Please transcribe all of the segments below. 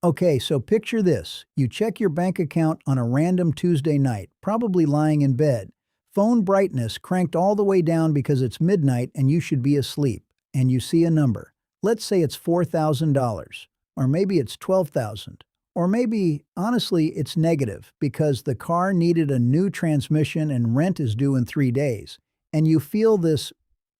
Okay, so picture this. You check your bank account on a random Tuesday night, probably lying in bed. Phone brightness cranked all the way down because it's midnight and you should be asleep. And you see a number. Let's say it's $4,000. Or maybe it's 12,000. Or maybe, honestly, it's negative because the car needed a new transmission and rent is due in 3 days. And you feel this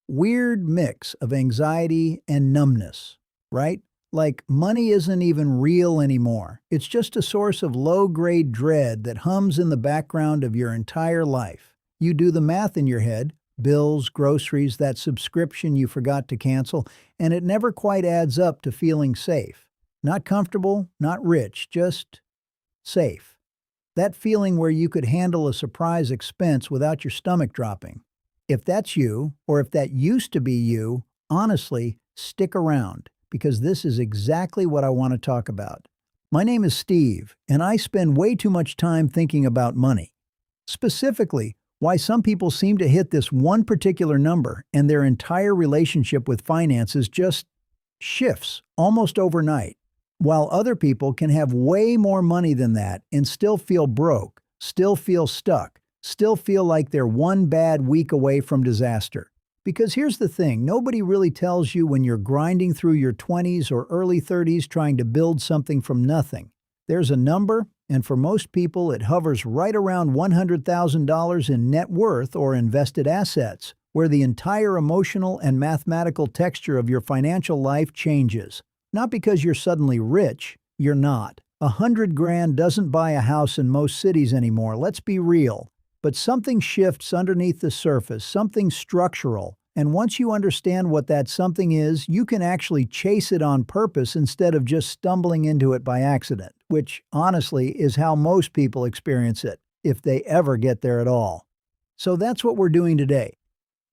weird mix of anxiety and numbness, right? Like money isn't even real anymore. It's just a source of low-grade dread that hums in the background of your entire life. You do the math in your head, bills, groceries, that subscription you forgot to cancel, and it never quite adds up to feeling safe. Not comfortable, not rich, just safe. That feeling where you could handle a surprise expense without your stomach dropping. If that's you, or if that used to be you, honestly, stick around, because this is exactly what I want to talk about. My name is Steve, and I spend way too much time thinking about money. Specifically, why some people seem to hit this one particular number and their entire relationship with finances just shifts almost overnight, while other people can have way more money than that and still feel broke, still feel stuck, still feel like they're one bad week away from disaster. Because here's the thing, nobody really tells you when you're grinding through your 20s or early 30s trying to build something from nothing. There's a number, and for most people it hovers right around $100,000 in net worth or invested assets, where the entire emotional and mathematical texture of your financial life changes. Not because you're suddenly rich, you're not. 100 grand doesn't buy a house in most cities anymore, let's be real. But something shifts underneath the surface, something structural, and once you understand what that something is, you can actually chase it on purpose instead of just stumbling into it by accident, which, honestly, is how most people experience it, if they ever get there at all. So that's what we're doing today.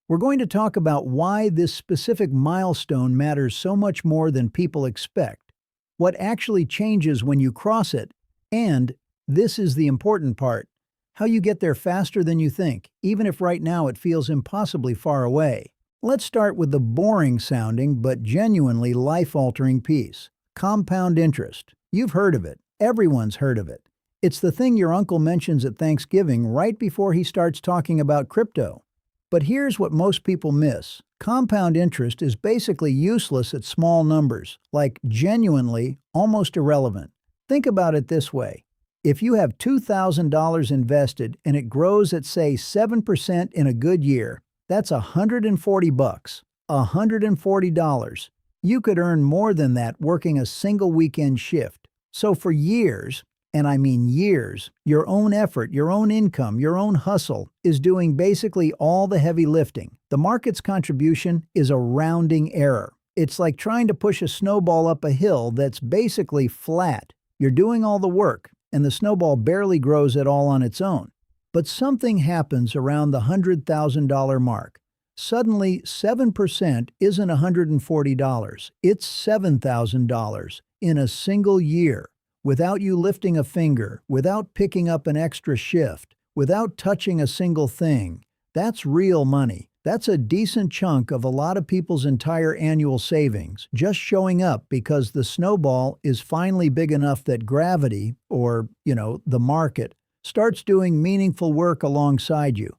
We're going to talk about why this specific milestone matters so much more than people expect, what actually changes when you cross it, and, this is the important part, how you get there faster than you think, even if right now it feels impossibly far away. Let's start with the boring sounding but genuinely life-altering piece. Compound interest. You've heard of it. Everyone's heard of it. It's the thing your uncle mentions at Thanksgiving right before he starts talking about crypto. But here's what most people miss. Compound interest is basically useless at small numbers, like genuinely almost irrelevant. Think about it this way. If you have $2,000 invested and it grows at say 7% in a good year, that's $140. $140. You could earn more than that working a single weekend shift. So for years, and I mean years, your own effort, your own income, your own hustle is doing basically all the heavy lifting. The market's contribution is a rounding error. It's like trying to push a snowball up a hill that's basically flat. You're doing all the work, and the snowball barely grows at all on its own. But something happens around the $100,000 mark. Suddenly, 7% isn't $140, it's $7,000 in a single year, without you lifting a finger, without picking up an extra shift, without touching a single thing. That's real money. That's a decent chunk of a lot of people's entire annual savings, just showing up because the snowball is finally big enough that gravity, or, the market, starts doing meaningful work alongside you.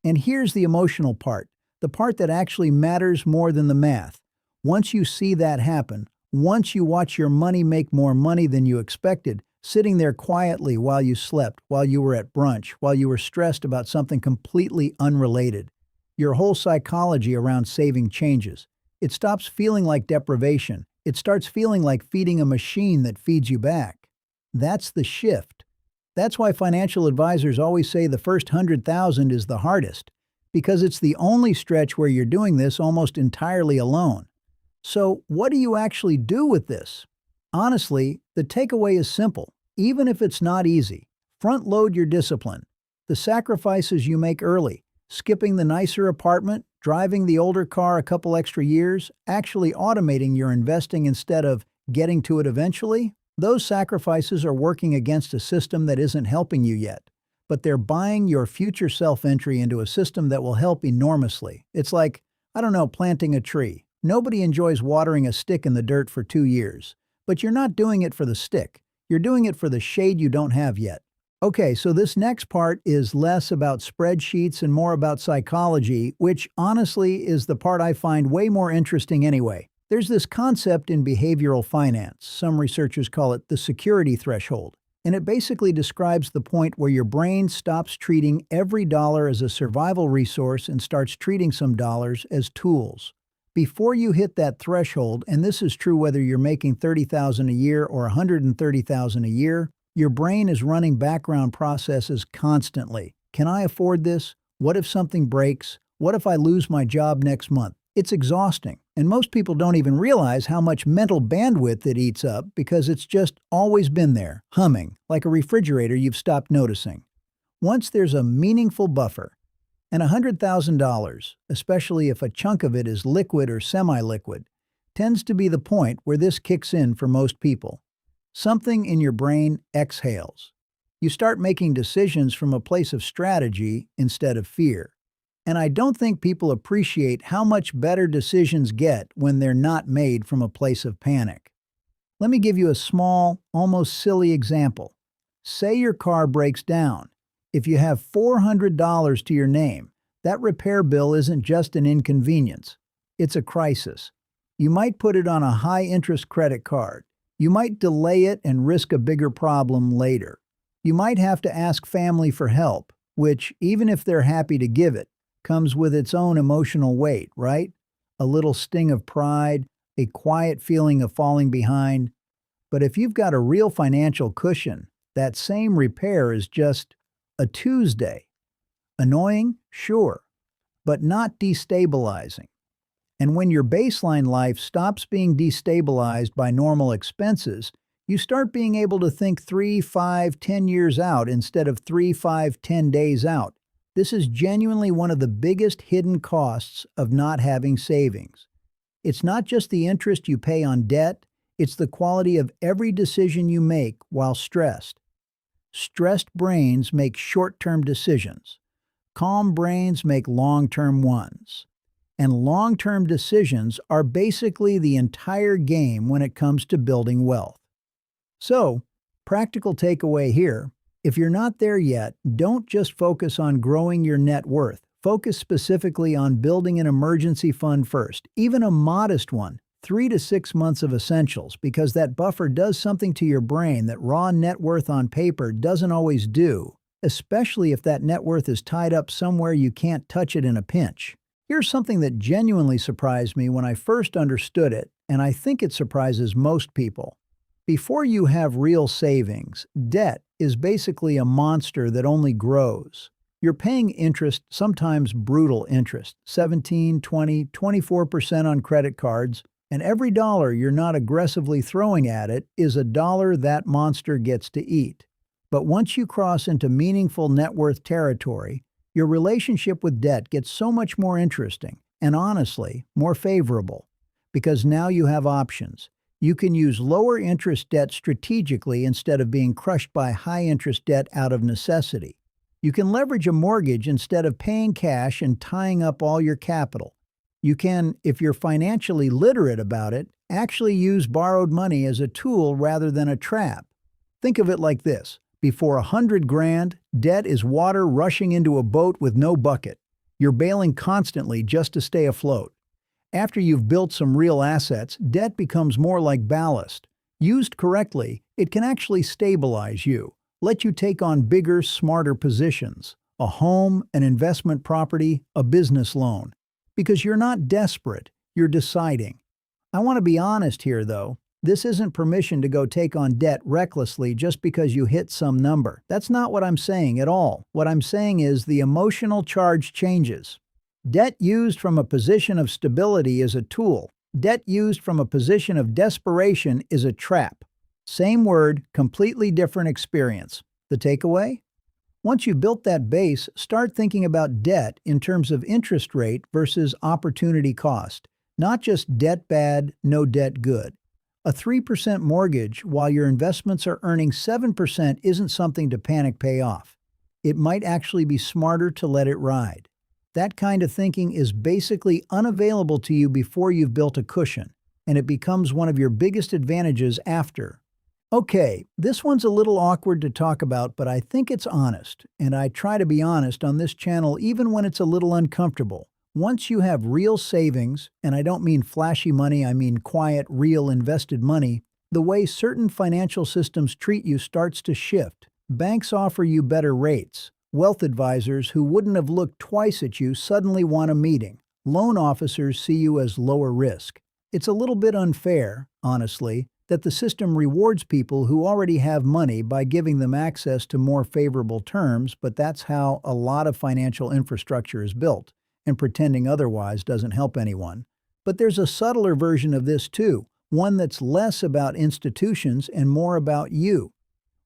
And here's the emotional part, the part that actually matters more than the math. Once you see that happen, once you watch your money make more money than you expected, sitting there quietly while you slept, while you were at brunch, while you were stressed about something completely unrelated, your whole psychology around saving changes. It stops feeling like deprivation. It starts feeling like feeding a machine that feeds you back. That's the shift. That's why financial advisors always say the first 100,000 is the hardest, because it's the only stretch where you're doing this almost entirely alone. So, what do you actually do with this? Honestly, the takeaway is simple, even if it's not easy. Front load your discipline. The sacrifices you make early, skipping the nicer apartment, driving the older car a couple extra years, actually automating your investing instead of getting to it eventually, those sacrifices are working against a system that isn't helping you yet. But they're buying your future self-entry into a system that will help enormously. It's like, planting a tree. Nobody enjoys watering a stick in the dirt for 2 years. but you're not doing it for the stick. You're doing it for the shade you don't have yet. Okay, so this next part is less about spreadsheets and more about psychology, which honestly is the part I find way more interesting anyway. There's this concept in behavioral finance. Some researchers call it the security threshold. And it basically describes the point where your brain stops treating every dollar as a survival resource and starts treating some dollars as tools. Before you hit that threshold, and this is true whether you're making $30,000 a year or $130,000 a year, your brain is running background processes constantly. Can I afford this? What if something breaks? What if I lose my job next month? It's exhausting, and most people don't even realize how much mental bandwidth it eats up because it's just always been there, humming, like a refrigerator you've stopped noticing. Once there's a meaningful buffer, and $100,000, especially if a chunk of it is liquid or semi-liquid, tends to be the point where this kicks in for most people. Something in your brain exhales. You start making decisions from a place of strategy instead of fear. And I don't think people appreciate how much better decisions get when they're not made from a place of panic. Let me give you a small, almost silly example. Say your car breaks down. If you have $400 to your name, that repair bill isn't just an inconvenience. It's a crisis. You might put it on a high-interest credit card. You might delay it and risk a bigger problem later. You might have to ask family for help, which, even if they're happy to give it, comes with its own emotional weight, right? A little sting of pride, a quiet feeling of falling behind. But if you've got a real financial cushion, that same repair is just a Tuesday. Annoying? Sure, but not destabilizing. And when your baseline life stops being destabilized by normal expenses, you start being able to think 3, 5, 10 years out instead of 3, 5, 10 days out. This is genuinely one of the biggest hidden costs of not having savings. It's not just the interest you pay on debt, it's the quality of every decision you make while stressed. Stressed brains make short-term decisions. Calm brains make long-term ones. And long-term decisions are basically the entire game when it comes to building wealth. So, practical takeaway here, if you're not there yet, don't just focus on growing your net worth. Focus specifically on building an emergency fund first, even a modest one, 3 to 6 months of essentials, because that buffer does something to your brain that raw net worth on paper doesn't always do, especially if that net worth is tied up somewhere you can't touch it in a pinch. Here's something that genuinely surprised me when I first understood it, and I think it surprises most people. Before you have real savings, debt is basically a monster that only grows. You're paying interest, sometimes brutal interest, 17, 20, 24% on credit cards, and every dollar you're not aggressively throwing at it is a dollar that monster gets to eat. But once you cross into meaningful net worth territory, your relationship with debt gets so much more interesting and honestly, more favorable. Because now you have options. You can use lower interest debt strategically instead of being crushed by high interest debt out of necessity. You can leverage a mortgage instead of paying cash and tying up all your capital. You can, if you're financially literate about it, actually use borrowed money as a tool rather than a trap. Think of it like this. Before 100 grand, debt is water rushing into a boat with no bucket. You're bailing constantly just to stay afloat. After you've built some real assets, debt becomes more like ballast. Used correctly, it can actually stabilize you, let you take on bigger, smarter positions, a home, an investment property, a business loan. Because you're not desperate, you're deciding. I want to be honest here, though. This isn't permission to go take on debt recklessly just because you hit some number. That's not what I'm saying at all. What I'm saying is the emotional charge changes. Debt used from a position of stability is a tool. Debt used from a position of desperation is a trap. Same word, completely different experience. The takeaway? Once you've built that base, start thinking about debt in terms of interest rate versus opportunity cost. Not just debt bad, no debt good. A 3% mortgage while your investments are earning 7% isn't something to panic pay off. It might actually be smarter to let it ride. That kind of thinking is basically unavailable to you before you've built a cushion. and it becomes one of your biggest advantages after. Okay, this one's a little awkward to talk about, but I think it's honest, and I try to be honest on this channel even when it's a little uncomfortable. Once you have real savings, and I don't mean flashy money, I mean quiet, real invested money, the way certain financial systems treat you starts to shift. Banks offer you better rates. Wealth advisors who wouldn't have looked twice at you suddenly want a meeting. Loan officers see you as lower risk. It's a little bit unfair, honestly, that the system rewards people who already have money by giving them access to more favorable terms, but that's how a lot of financial infrastructure is built, and pretending otherwise doesn't help anyone. But there's a subtler version of this too, one that's less about institutions and more about you.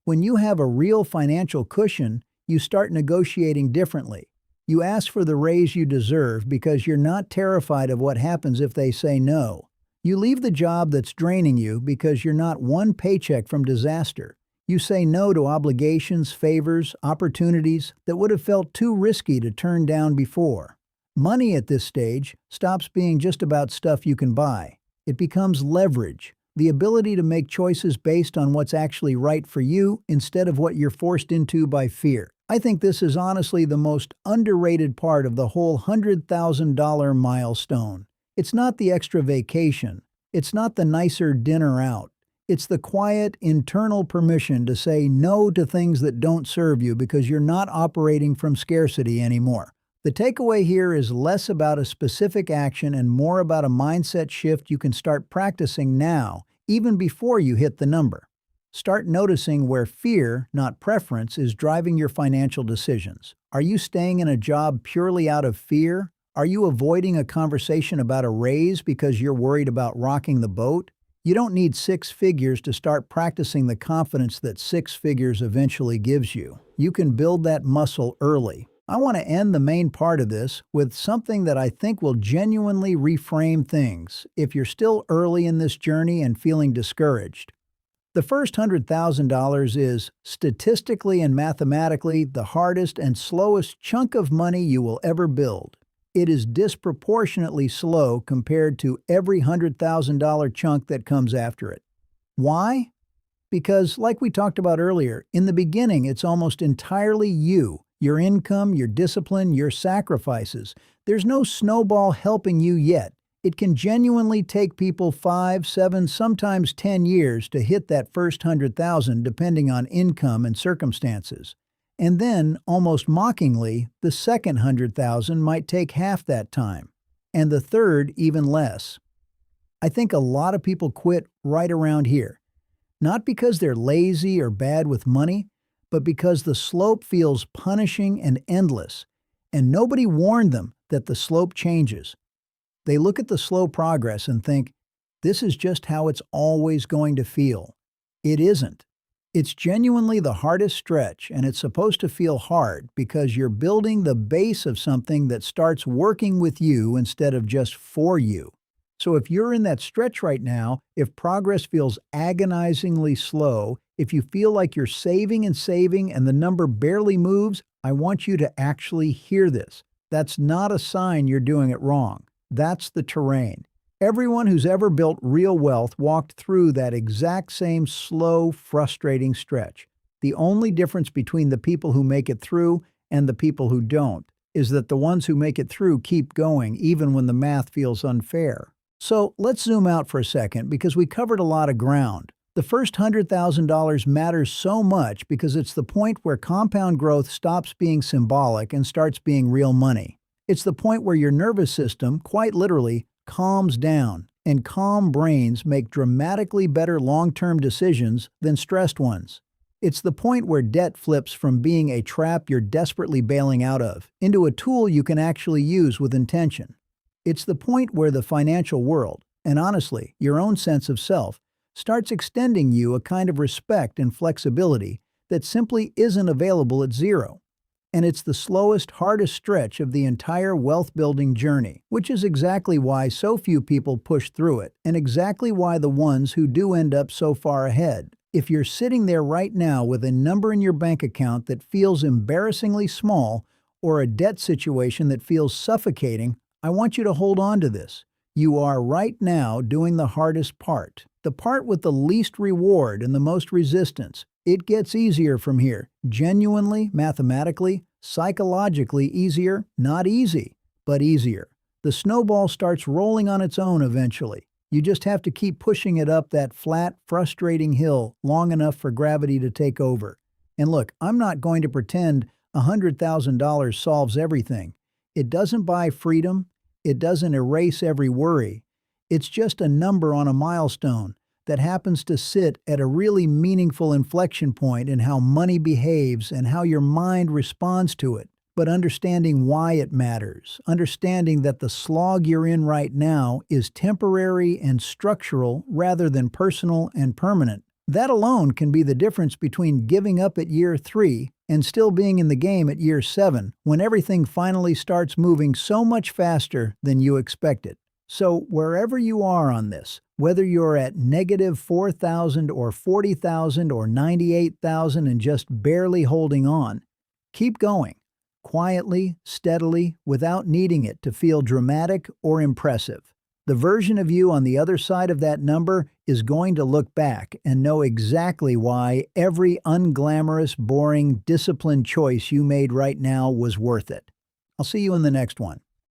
When you have a real financial cushion, you start negotiating differently. You ask for the raise you deserve because you're not terrified of what happens if they say no. You leave the job that's draining you because you're not one paycheck from disaster. You say no to obligations, favors, opportunities that would have felt too risky to turn down before. Money at this stage stops being just about stuff you can buy. It becomes leverage, the ability to make choices based on what's actually right for you instead of what you're forced into by fear. I think this is honestly the most underrated part of the whole $100,000 milestone. It's not the extra vacation. It's not the nicer dinner out. It's the quiet, internal permission to say no to things that don't serve you because you're not operating from scarcity anymore. The takeaway here is less about a specific action and more about a mindset shift you can start practicing now, even before you hit the number. Start noticing where fear, not preference, is driving your financial decisions. Are you staying in a job purely out of fear? Are you avoiding a conversation about a raise because you're worried about rocking the boat? You don't need 6 figures to start practicing the confidence that 6 figures eventually gives you. You can build that muscle early. I want to end the main part of this with something that I think will genuinely reframe things if you're still early in this journey and feeling discouraged. The first $100,000 is, statistically and mathematically, the hardest and slowest chunk of money you will ever build. It is disproportionately slow compared to every $100,000 chunk that comes after it. Why? Because, like we talked about earlier, in the beginning it's almost entirely you, your income, your discipline, your sacrifices. There's no snowball helping you yet. It can genuinely take people 5, 7, sometimes 10 years to hit that first 100,000 depending on income and circumstances. And then, almost mockingly, the second 100,000 might take half that time, and the third even less. I think a lot of people quit right around here, not because they're lazy or bad with money, but because the slope feels punishing and endless, and nobody warned them that the slope changes. They look at the slow progress and think, this is just how it's always going to feel. It isn't. It's genuinely the hardest stretch, and it's supposed to feel hard because you're building the base of something that starts working with you instead of just for you. So if you're in that stretch right now, if progress feels agonizingly slow, if you feel like you're saving and saving and the number barely moves, I want you to actually hear this. That's not a sign you're doing it wrong. That's the terrain. Everyone who's ever built real wealth walked through that exact same slow, frustrating stretch. The only difference between the people who make it through and the people who don't is that the ones who make it through keep going even when the math feels unfair. So let's zoom out for a second because we covered a lot of ground. The first $100,000 matters so much because it's the point where compound growth stops being symbolic and starts being real money. It's the point where your nervous system, quite literally, calms down, and calm brains make dramatically better long-term decisions than stressed ones. It's the point where debt flips from being a trap you're desperately bailing out of into a tool you can actually use with intention. It's the point where the financial world, and honestly, your own sense of self, starts extending you a kind of respect and flexibility that simply isn't available at zero. And it's the slowest, hardest stretch of the entire wealth-building journey, which is exactly why so few people push through it, and exactly why the ones who do end up so far ahead. If you're sitting there right now with a number in your bank account that feels embarrassingly small, or a debt situation that feels suffocating, I want you to hold on to this. You are right now doing the hardest part, the part with the least reward and the most resistance. It gets easier from here. Genuinely, mathematically, psychologically easier, not easy, but easier. The snowball starts rolling on its own eventually. You just have to keep pushing it up that flat, frustrating hill long enough for gravity to take over. And look, I'm not going to pretend $100,000 solves everything. It doesn't buy freedom. It doesn't erase every worry. It's just a number on a milestone that happens to sit at a really meaningful inflection point in how money behaves and how your mind responds to it. But understanding why it matters, understanding that the slog you're in right now is temporary and structural rather than personal and permanent. That alone can be the difference between giving up at year 3 and still being in the game at year 7 when everything finally starts moving so much faster than you expected. So wherever you are on this, whether you're at negative 4,000 or 40,000 or 98,000 and just barely holding on, keep going. Quietly, steadily, without needing it to feel dramatic or impressive. The version of you on the other side of that number is going to look back and know exactly why every unglamorous, boring, disciplined choice you made right now was worth it. I'll see you in the next one.